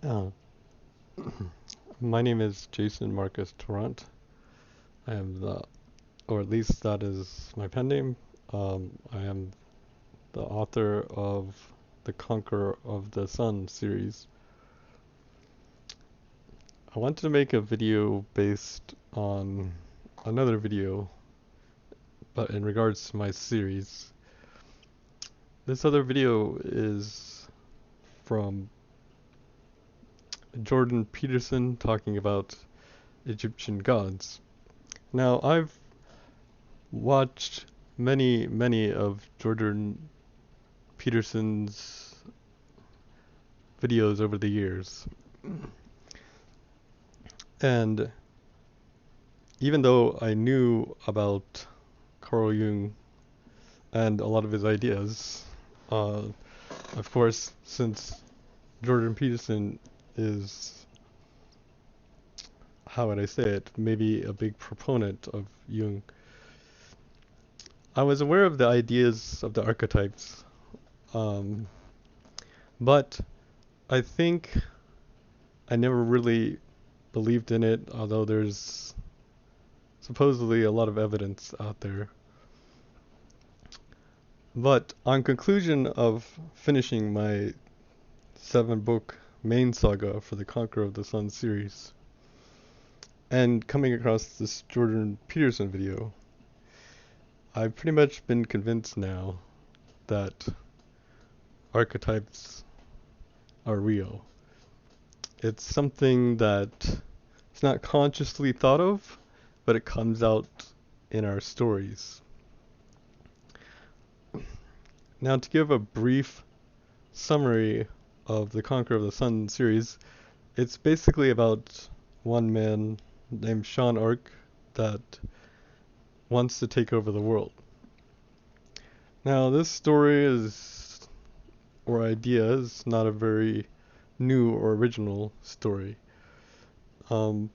Uh, my name is Jason Marcus Torraunt. I am the, or at least that is my pen name. I am the author of the Conqueror of the Sun series. I wanted to make a video based on another video, but in regards to my series. This other video is from Jordan Peterson talking about Egyptian gods. Now, I've watched many of Jordan Peterson's videos over the years. And even though I knew about Carl Jung and a lot of his ideas, uh, of course, since Jordan Peterson is, how would I say it, maybe a big proponent of Jung, I was aware of the ideas of the archetypes, um, but I think I never really believed in it, although there's supposedly a lot of evidence out there. But on conclusion of finishing my 7-book main saga for the Conqueror of the Sun series, and coming across this Jordan Peterson video, I've pretty much been convinced now that archetypes are real. It's something that it's not consciously thought of, but it comes out in our stories. Now, to give a brief summary of the Conqueror of the Sun series, it's basically about one man named Sean Ark that wants to take over the world. Now, this story is, or idea, is not a very new or original story. And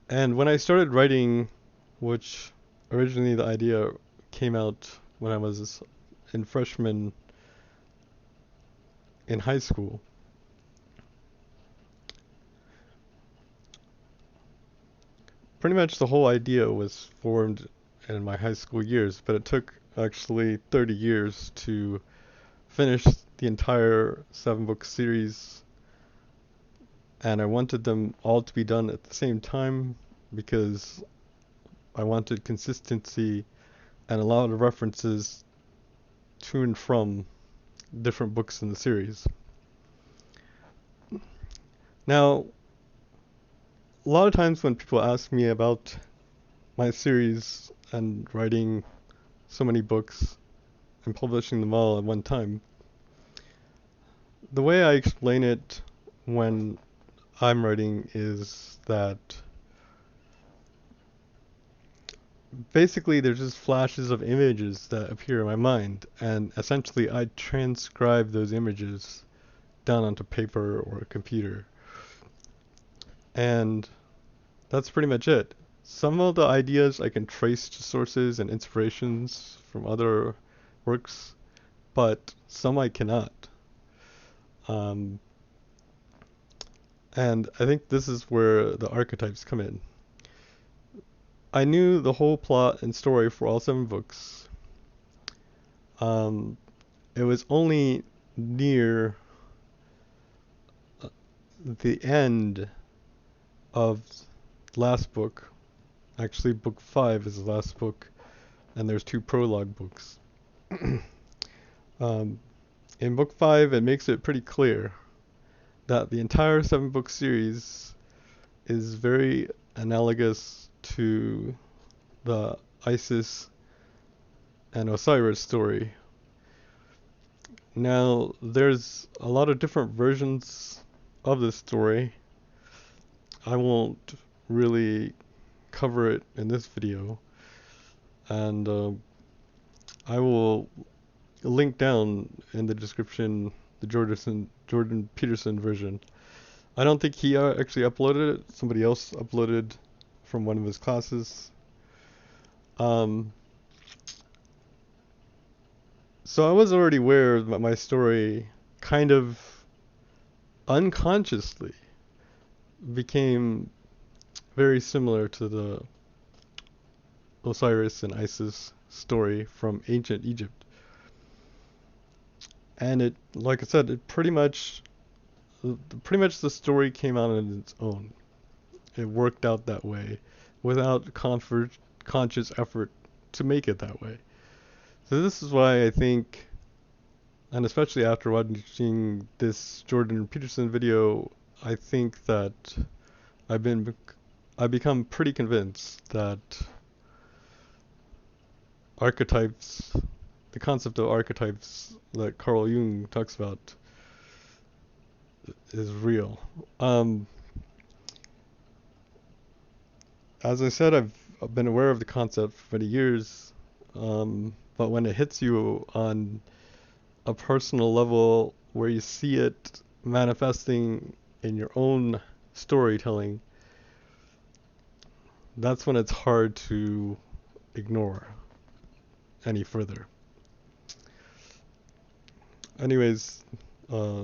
when I started writing, which originally the idea came out when I was in freshman in high school, pretty much the whole idea was formed in my high school years, but it took actually 30 years to finish the entire 7-book series, and I wanted them all to be done at the same time because I wanted consistency and a lot of references to and from different books in the series. Now, a lot of times when people ask me about my series and writing so many books and publishing them all at one time, the way I explain it when I'm writing is that basically there's just flashes of images that appear in my mind, and essentially I transcribe those images down onto paper or a computer. And that's pretty much it. Some of the ideas I can trace to sources and inspirations from other works, but some I cannot. Um, and I think this is where the archetypes come in. I knew the whole plot and story for all 7 books. Um, it was only near the end of the last book. Actually, book 5 is the last book, and there's 2 prologue books. In book 5, it makes it pretty clear that the entire 7-book series is very analogous to the Isis and Osiris story. Now, there's a lot of different versions of this story. I won't really cover it in this video, and I will link down in the description the Jordan Peterson version. I don't think he actually uploaded it. Somebody else uploaded from one of his classes. So I was already aware that my story kind of unconsciously became very similar to the Osiris and Isis story from ancient Egypt. And it, like I said, it pretty much the story came out on its own. It worked out that way without conscious effort to make it that way. So this is why I think, and especially after watching this Jordan Peterson video, I think that I've been I've become pretty convinced that archetypes, the concept of archetypes that Carl Jung talks about, is real. As I said, I've been aware of the concept for many years, but when it hits you on a personal level where you see it manifesting in your own storytelling, that's when it's hard to ignore any further. Anyways, uh,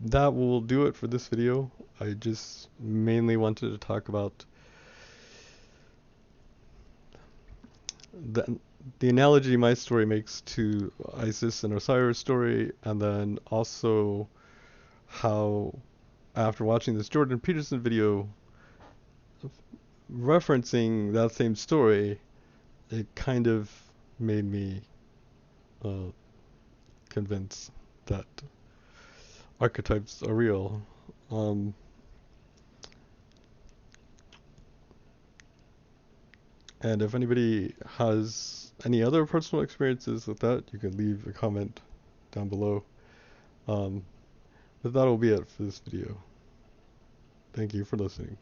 that will do it for this video. I just mainly wanted to talk about the, the analogy my story makes to Isis and Osiris story, and then also how, after watching this Jordan Peterson video referencing that same story, it kind of made me uh, convinced that archetypes are real. Um, and if anybody has any other personal experiences with that, you can leave a comment down below. But that'll be it for this video. Thank you for listening.